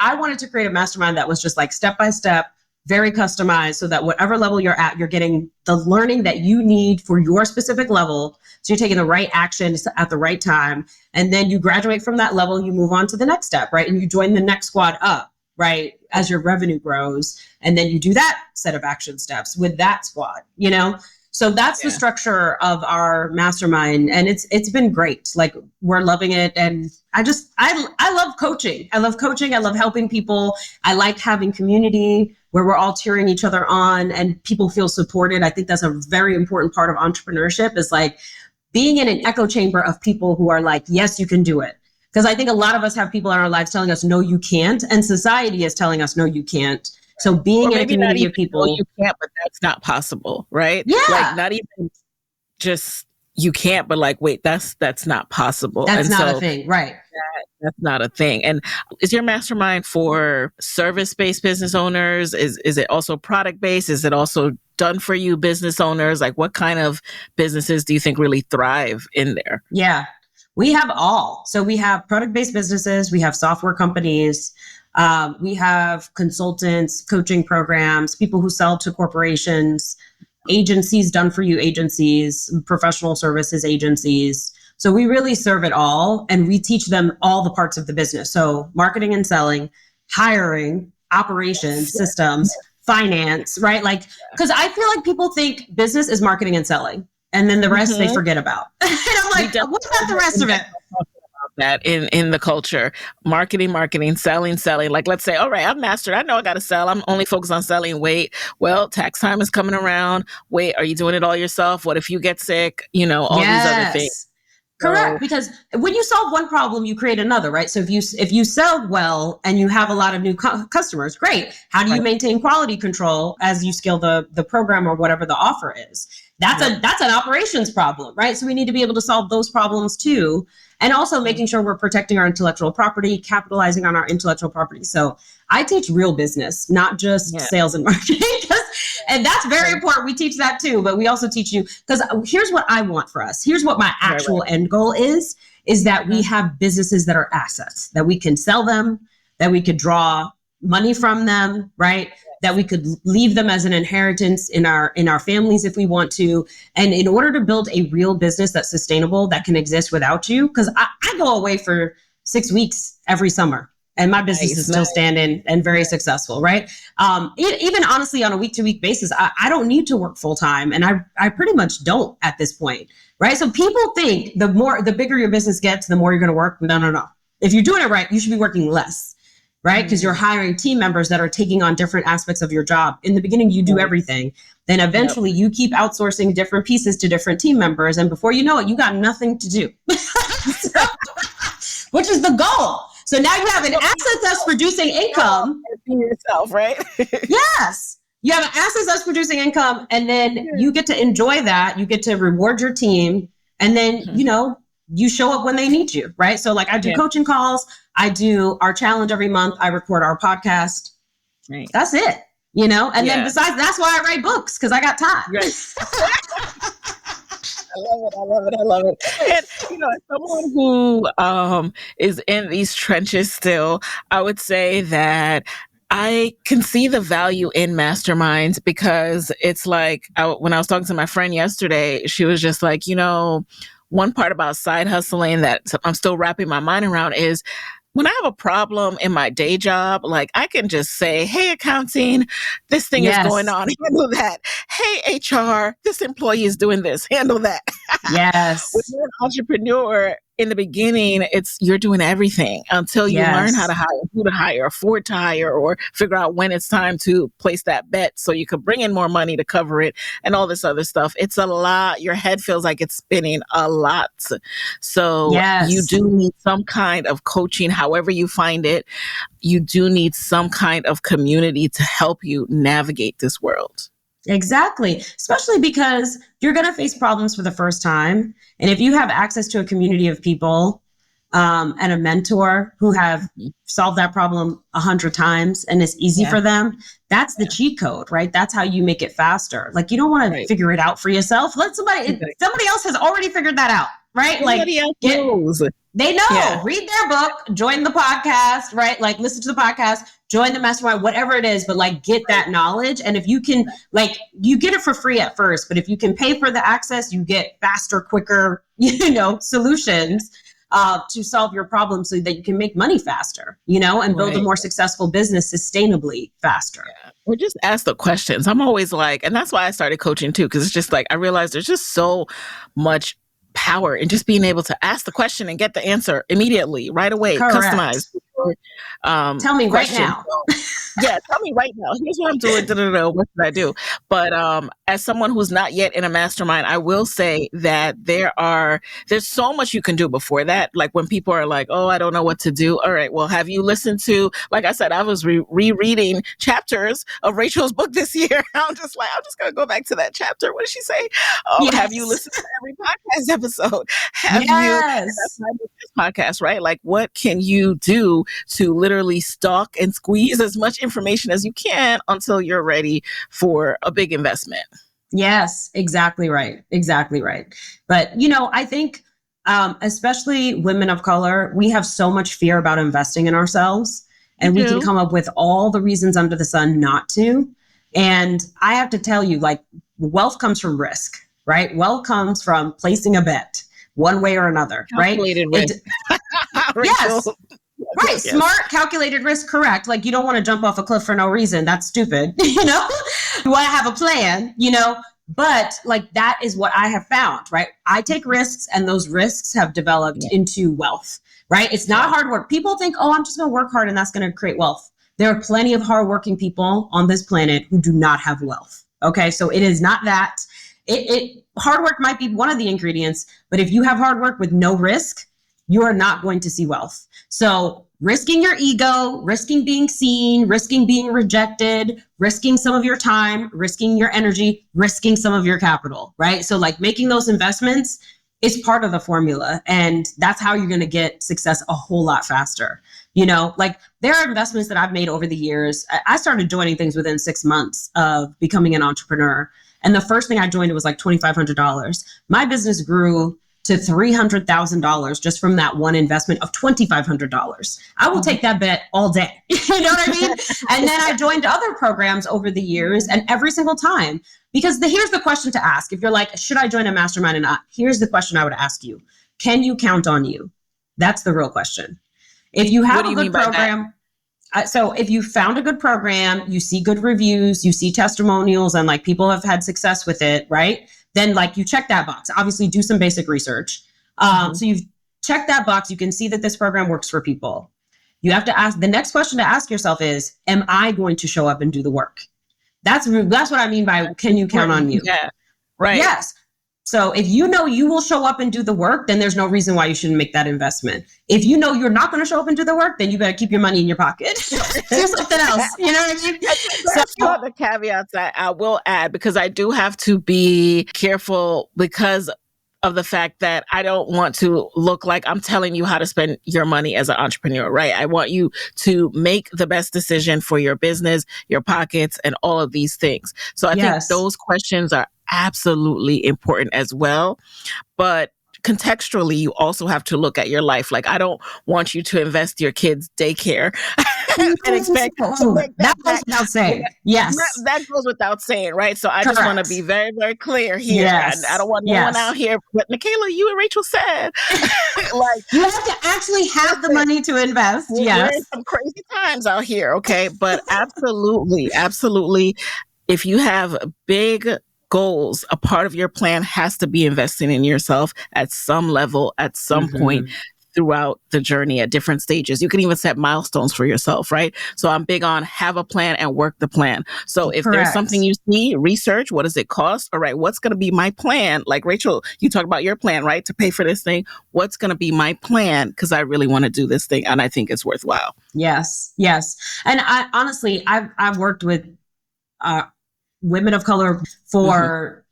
I wanted to create a mastermind that was just like step by step, very customized, so that whatever level you're at, you're getting the learning that you need for your specific level. So you're taking the right actions at the right time. And then you graduate from that level, you move on to the next step, right? And you join the next squad up, right? As your revenue grows. And then you do that set of action steps with that squad, you know? So that's the structure of our mastermind. And it's been great. Like we're loving it. And I love coaching. I love coaching. I love helping people. I like having community where we're all cheering each other on and people feel supported. I think that's a very important part of entrepreneurship, is like being in an echo chamber of people who are like, yes, you can do it. Because I think a lot of us have people in our lives telling us, no, you can't. And society is telling us, no, you can't. So Or being in a maybe not community even of know people. you can't, but that's not possible, right? Like Yeah, not even just you can't, but like, wait, that's not possible. that's And not a so thing. Right. that's not a thing. And is your mastermind for service-based business owners? Is it also product-based? Is it also done for you business owners? Like what kind of businesses do you think really thrive in there? Yeah, we have all. So we have product-based businesses, we have software companies, we have consultants, coaching programs, people who sell to corporations, agencies, done for you agencies, professional services agencies. So we really serve it all, and we teach them all the parts of the business. So marketing and selling, hiring, operations, systems, finance, right? Like, because I feel like people think business is marketing and selling, and then the rest they Mm-hmm. forget about. And I'm We like, what about the rest of it? that in the culture, marketing, selling. Like, let's say, all right, I've mastered. I know I got to sell. I'm only focused on selling. Wait, well, tax time is coming around. Wait, are you doing it all yourself? What if you get sick? All these other things. Yes. So, Correct, because when you solve one problem, you create another, right? So if you sell well and you have a lot of new customers, great. How do you right. maintain quality control as you scale the program or whatever the offer is? That's an operations problem, right? So we need to be able to solve those problems too, and also making sure we're protecting our intellectual property, capitalizing on our intellectual property. So I teach real business, not just Yeah. sales and marketing, and that's very important. We teach that too, but we also teach you, because here's what I want for us. Here's what my actual end goal is that we have businesses that are assets, that we can sell them, that we could draw money from them, right? That we could leave them as an inheritance in our families if we want to. And in order to build a real business that's sustainable, that can exist without you, because I go away for 6 weeks every summer, and my business is still standing and very successful, right? Even honestly, on a week-to-week basis, I don't need to work full-time, and I pretty much don't at this point, right? So people think the bigger your business gets, the more you're going to work. No. If you're doing it right, you should be working less, right? Because you're hiring team members that are taking on different aspects of your job. In the beginning, you do everything. Then eventually you keep outsourcing different pieces to different team members. And before you know it, you got nothing to do, which is the goal. So now you have an asset that's producing income. Yourself, right? Yes. You have an asset that's producing income, and then you get to enjoy that. You get to reward your team. And then, you show up when they need you, right? So like I do coaching calls. I do our challenge every month. I record our podcast. Right. That's it, and then besides, that's why I write books, because I got time. Right. I love it. And, as someone who is in these trenches still, I would say that I can see the value in masterminds, because it's like when I was talking to my friend yesterday, she was just like, one part about side hustling that I'm still wrapping my mind around is when I have a problem in my day job, like I can just say, hey, accounting, this thing is going on, handle that. Hey, HR, this employee is doing this, handle that. Yes. When you're an entrepreneur, in the beginning, you're doing everything until you learn how to hire, who to hire, afford to hire, or figure out when it's time to place that bet so you can bring in more money to cover it and all this other stuff. It's a lot. Your head feels like it's spinning a lot. So you do need some kind of coaching, however you find it. You do need some kind of community to help you navigate this world. Exactly. Especially because you're going to face problems for the first time. And if you have access to a community of people and a mentor who have solved that problem 100 times and it's easy for them, that's the cheat code, right? That's how you make it faster. Like, you don't want to figure it out for yourself. Let somebody else has already figured that out, right? Somebody else knows. They know. Read their book, join the podcast, right? Like, listen to the podcast, join the mastermind, whatever it is, but like get that knowledge. And if you can, like, you get it for free at first, but if you can pay for the access, you get faster, quicker, solutions to solve your problem so that you can make money faster, and build a more successful business sustainably faster. Or just ask the questions. I'm always like, and that's why I started coaching too, because it's just like, I realized there's just so much power in just being able to ask the question and get the answer immediately, right away. Correct. Customized. Tell me right now. Yeah, tell me right now. Here's what I'm doing. Da, da, da, what should I do? But as someone who's not yet in a mastermind, I will say that there's so much you can do before that. Like when people are like, "Oh, I don't know what to do." All right, well, have you listened to? Like I said, I was rereading chapters of Rachel's book this year. I'm just gonna go back to that chapter. What did she say? Have you Yes. listened to every podcast episode? Have you? And that's Yes. why I do this podcast, right? Like, what can you do to literally stalk and squeeze as much information as you can until you're ready for a big investment? Yes, exactly right. Exactly right. But, I think, especially women of color, we have so much fear about investing in ourselves, You and we can do. come up with all the reasons under the sun not to. And I have to tell you, like, wealth comes from risk, right? Wealth comes from placing a bet one way or another, right? Calculated risk. Yes. Rachel. Right. Yes. Smart, calculated risk, correct. Like you don't want to jump off a cliff for no reason. That's stupid. You want to have a plan, but like that is what I have found, right? I take risks and those risks have developed into wealth, right? It's not hard work. People think, oh, I'm just going to work hard and that's going to create wealth. There are plenty of hardworking people on this planet who do not have wealth. Okay. So it is not that hard work might be one of the ingredients, but if you have hard work with no risk, you are not going to see wealth. So risking your ego, risking being seen, risking being rejected, risking some of your time, risking your energy, risking some of your capital, right? So like making those investments is part of the formula. And that's how you're going to get success a whole lot faster. Like there are investments that I've made over the years. I started joining things within 6 months of becoming an entrepreneur. And the first thing I joined was like $2,500. My business grew to $300,000 just from that one investment of $2,500. I will take that bet all day. You know what I mean? And then I joined other programs over the years, and every single time, because here's the question to ask. If you're like, should I join a mastermind or not? Here's the question I would ask you. Can you count on you? That's the real question. If you have a good program, so if you found a good program, you see good reviews, you see testimonials, and like people have had success with it, right? Then like you check that box. Obviously do some basic research. So you've checked that box. You can see that this program works for people. You have to ask, the next question to ask yourself is, am I going to show up and do the work? That's what I mean by, can you count on you? Yeah. Right. Yes. So if you know you will show up and do the work, then there's no reason why you shouldn't make that investment. If you know you're not going to show up and do the work, then you better keep your money in your pocket. Do something else. You know what I mean? So the caveats I will add, because I do have to be careful because of the fact that I don't want to look like I'm telling you how to spend your money as an entrepreneur, right? I want you to make the best decision for your business, your pockets, and all of these things. So I think those questions are absolutely important as well. But contextually, you also have to look at your life. Like, I don't want you to invest your kids' daycare and expect that goes without saying. Yes. That goes without saying, right? So I just want to be very, very clear here. Yes. I don't want anyone out here, but Nicaila, you and Rachel said, like, you have to actually have the money to invest. We're in some crazy times out here, okay? But absolutely, absolutely. If you have big goals, a part of your plan has to be investing in yourself at some level, at some point throughout the journey at different stages. You can even set milestones for yourself, right? So I'm big on have a plan and work the plan. So if there's something you see, research, what does it cost? All right, what's going to be my plan? Like Rachel, you talked about your plan, right? To pay for this thing. What's going to be my plan? Because I really want to do this thing and I think it's worthwhile. Yes, yes. And I honestly, I've worked with women of color for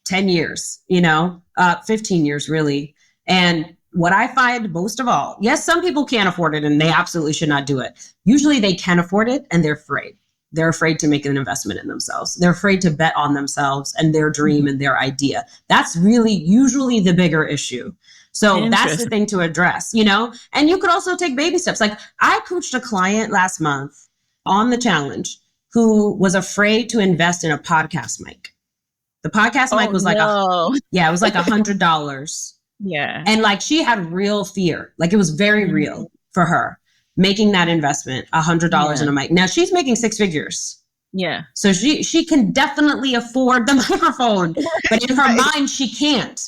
10 years, 15 years really. And what I find most of all, yes, some people can't afford it and they absolutely should not do it. Usually they can afford it and they're afraid. They're afraid to make an investment in themselves. They're afraid to bet on themselves and their dream and their idea. That's really usually the bigger issue. So that's the thing to address, and you could also take baby steps. Like I coached a client last month on the challenge who was afraid to invest in a podcast mic. The podcast mic was like, it was like $100. Yeah. And like she had real fear. Like it was very real for her making that investment, $100 in a mic. Now she's making 6 figures. Yeah. So she can definitely afford the microphone, but in her mind, she can't.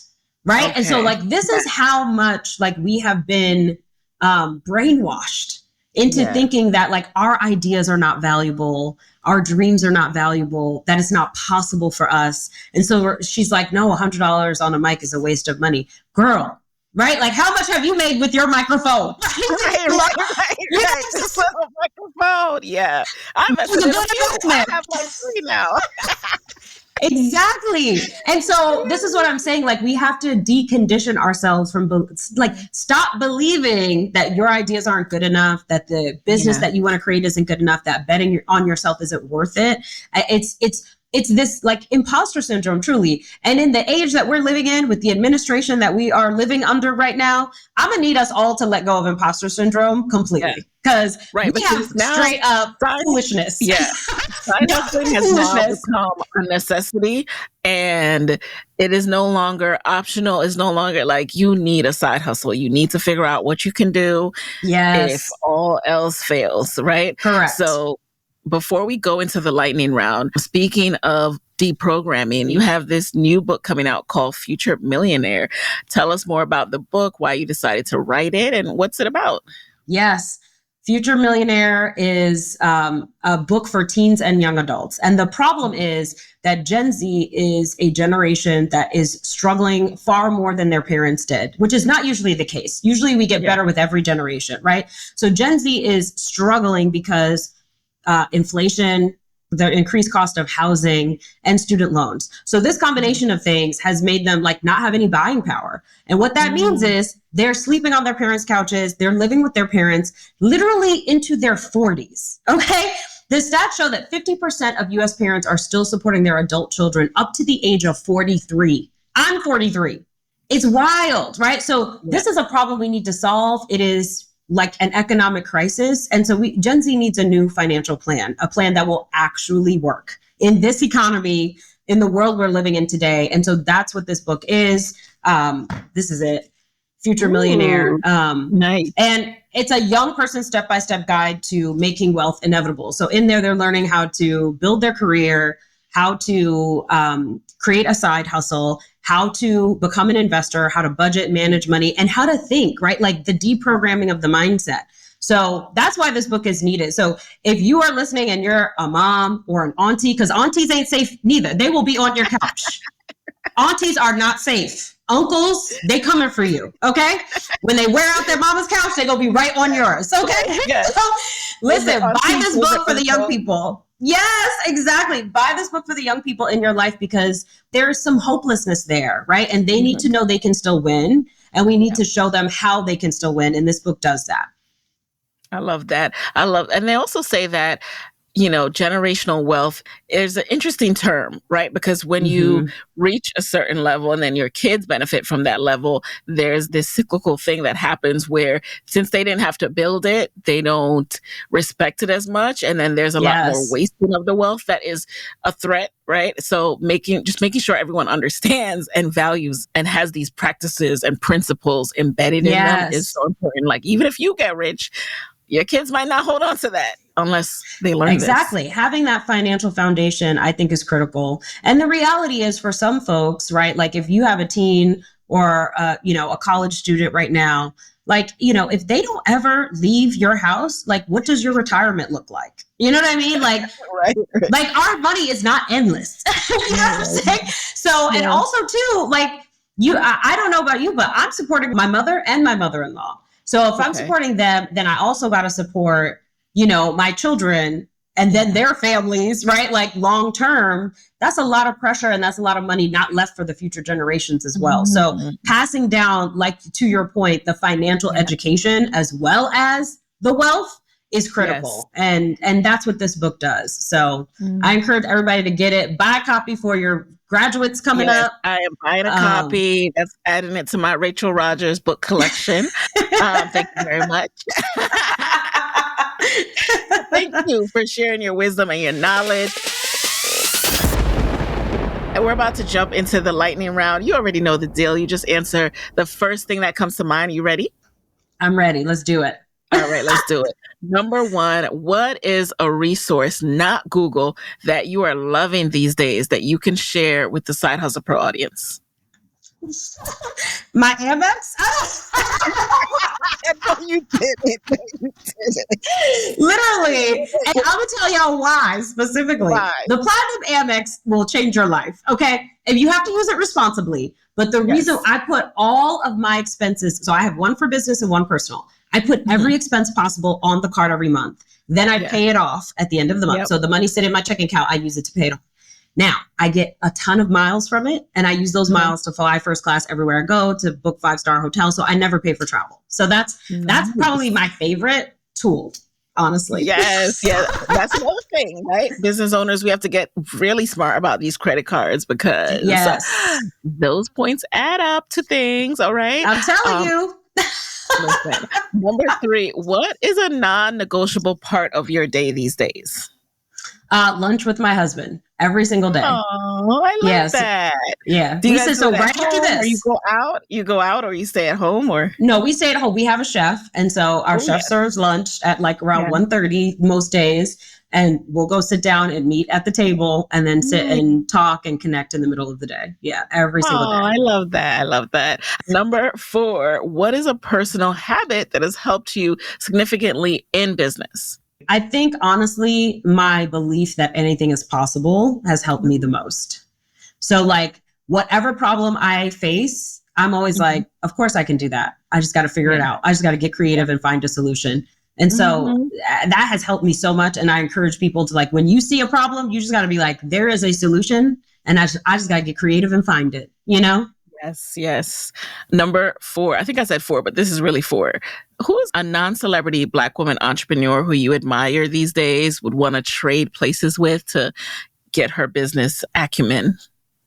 Right. Okay. And so like, this is how much like we have been brainwashed into thinking that like our ideas are not valuable, our dreams are not valuable, that it's not possible for us. And so she's like, no, $100 on a mic is a waste of money. Girl, right? Like, how much have you made with your microphone? Right. This little microphone. Yeah. I invested in a few. I have like 3 now. Exactly. And so this is what I'm saying. Like, we have to decondition ourselves from like, stop believing that your ideas aren't good enough, that the business that you want to create isn't good enough, that betting on yourself isn't worth it. It's this like imposter syndrome, truly. And in the age that we're living in, with the administration that we are living under right now, I'm gonna need us all to let go of imposter syndrome completely. Because we have straight up foolishness. Yeah. Side hustling has now become a necessity, and it is no longer optional. It's no longer like you need a side hustle. You need to figure out what you can do if all else fails, right? Correct. So before we go into the lightning round, speaking of deprogramming, you have this new book coming out called Future Millionaire. Tell us more about the book, why you decided to write it, and what's it about? Yes. Future Millionaire is a book for teens and young adults. And the problem is that Gen Z is a generation that is struggling far more than their parents did, which is not usually the case. Usually we get better with every generation, right? So Gen Z is struggling because inflation, the increased cost of housing, and student loans. So this combination of things has made them like not have any buying power. And what that means is they're sleeping on their parents' couches. They're living with their parents literally into their 40s. Okay. The stats show that 50% of US parents are still supporting their adult children up to the age of 43. I'm 43. It's wild, right? So this is a problem we need to solve. It is like an economic crisis. And so Gen Z needs a new financial plan, a plan that will actually work in this economy, in the world we're living in today. And so that's what this book is. This is it. Future Millionaire. Nice. And it's a young person's step-by-step guide to making wealth inevitable. So in there, they're learning how to build their career, how to create a side hustle, how to become an investor, how to budget, manage money, and how to think, right? Like the deprogramming of the mindset. So that's why this book is needed. So if you are listening and you're a mom or an auntie, because aunties ain't safe neither. They will be on your couch. Aunties are not safe. Uncles, they coming for you, okay? When they wear out their mama's couch, they gonna be right on yours, okay? Yes. So listen, buy this book for the young people. Yes, exactly. Buy this book for the young people in your life because there's some hopelessness there, right? And they need to know they can still win, and we need to show them how they can still win. And this book does that. I love that. And they also say that, generational wealth is an interesting term, right? Because when you reach a certain level and then your kids benefit from that level, there's this cyclical thing that happens where since they didn't have to build it, they don't respect it as much. And then there's a lot more wasting of the wealth that is a threat, right? So making sure everyone understands and values and has these practices and principles embedded in them is so important. Like, even if you get rich, your kids might not hold on to that unless they learn exactly. this. Having that financial foundation, I think, is critical. And the reality is, for some folks, right, like if you have a teen or, a college student right now, like, if they don't ever leave your house, like, what does your retirement look like? You know what I mean? Like, like our money is not endless. You know what I'm saying? So, and also too, like I don't know about you, but I'm supporting my mother and my mother-in-law. So if I'm supporting them, then I also got to support, my children and then their families, right? Like long term, that's a lot of pressure and that's a lot of money not left for the future generations as well. So passing down, like to your point, the financial education as well as the wealth is critical. And that's what this book does. So I encourage everybody to get it. Buy a copy for your graduates coming up. I am buying a copy. That's adding it to my Rachel Rodgers book collection. Thank you very much. Thank you for sharing your wisdom and your knowledge. And we're about to jump into the lightning round. You already know the deal. You just answer the first thing that comes to mind. Are you ready? I'm ready. Let's do it. All right, let's do it. Number one, what is a resource, not Google, that you are loving these days that you can share with the Side Hustle Pro audience? My Amex? No, you didn't. No, you didn't. Literally. And I'm going to tell y'all why specifically. Why? The Platinum Amex will change your life. Okay. If you have to use it responsibly. But the reason I put all of my expenses, so I have one for business and one personal. I put every expense possible on the card every month. Then I pay it off at the end of the month. So the money sitting in my checking account, I use it to pay it off. Now, I get a ton of miles from it, and I use those miles to fly first class everywhere I go, to book 5-star hotels. So I never pay for travel. So that's probably my favorite tool, honestly. Yes, that's another thing, right? Business owners, we have to get really smart about these credit cards because those points add up to things, all right? I'm telling you. Listen, number 3, what is a non-negotiable part of your day these days? Lunch with my husband every single day. Oh, I love that. Yeah. Do you guys do it right after this, or you go out or you stay at home or? No, we stay at home. We have a chef. And so our chef serves lunch at like around 1:30 most days. And we'll go sit down and meet at the table and then sit and talk and connect in the middle of the day. Yeah. Every single day. I love that. I love that. Number 4, what is a personal habit that has helped you significantly in business? I think, honestly, my belief that anything is possible has helped me the most. So like whatever problem I face, I'm always like, of course I can do that. I just got to figure it out. I just got to get creative and find a solution. And so that has helped me so much. And I encourage people to, like, when you see a problem, you just got to be like, there is a solution. And I just got to get creative and find it, you know? Yes. Number 4, I think I said 4, but this is really 4. Who is a non-celebrity Black woman entrepreneur who you admire these days, would want to trade places with to get her business acumen?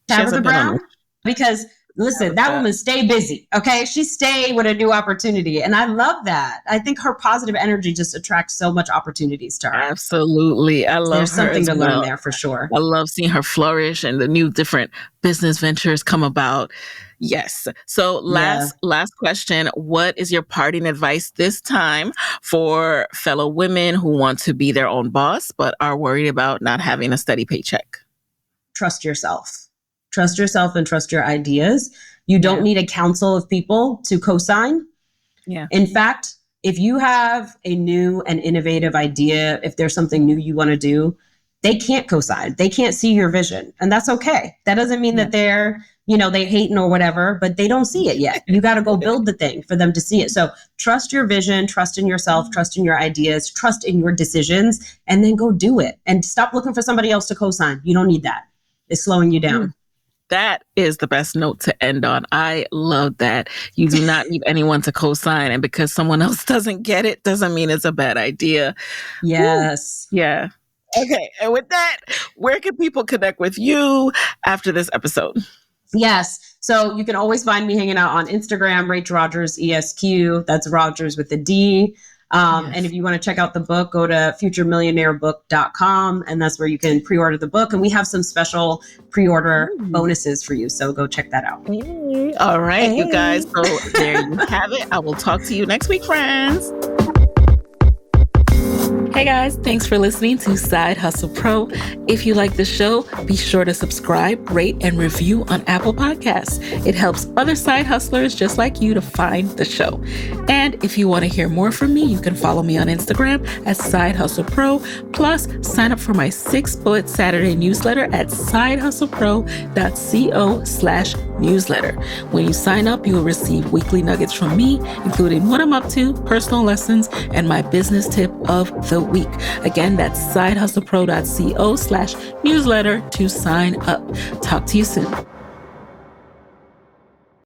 Tabitha Brown? Because listen, that woman stay busy. Okay. She stay with a new opportunity. And I love that. I think her positive energy just attracts so much opportunities to her. Absolutely. I love There's something to learn there for sure. I love seeing her flourish and the new different business ventures come about. Yes. So last question. What is your parting advice this time for fellow women who want to be their own boss, but are worried about not having a steady paycheck? Trust yourself. Trust yourself and trust your ideas. You don't need a council of people to co-sign. Yeah. In fact, if you have a new and innovative idea, if there's something new you want to do, they can't co-sign. They can't see your vision. And that's okay. That doesn't mean that they're, they hating or whatever, but they don't see it yet. You got to go build the thing for them to see it. So trust your vision, trust in yourself, trust in your ideas, trust in your decisions, and then go do it. And stop looking for somebody else to co-sign. You don't need that. It's slowing you down. That is the best note to end on. I love that. You do not need anyone to co-sign. And because someone else doesn't get it, doesn't mean it's a bad idea. Yes. Woo. Yeah. Okay. And with that, where can people connect with you after this episode? Yes. So you can always find me hanging out on Instagram, Rachel Rodgers, ESQ. That's Rodgers with a D. And if you want to check out the book, go to futuremillionairebook.com. And that's where you can pre-order the book. And we have some special pre-order bonuses for you. So go check that out. Hey. All right, you guys. So there you have it. I will talk to you next week, friends. Hey guys, thanks for listening to Side Hustle Pro. If you like the show, be sure to subscribe, rate, and review on Apple Podcasts. It helps other side hustlers just like you to find the show. And if you want to hear more from me, you can follow me on Instagram at Side Hustle Pro. Plus, sign up for my 6-bullet Saturday newsletter at sidehustlepro.co/newsletter. When you sign up, you will receive weekly nuggets from me, including what I'm up to, personal lessons, and my business tip of the week. Again, that's sidehustlepro.co/newsletter to sign up. Talk to you soon.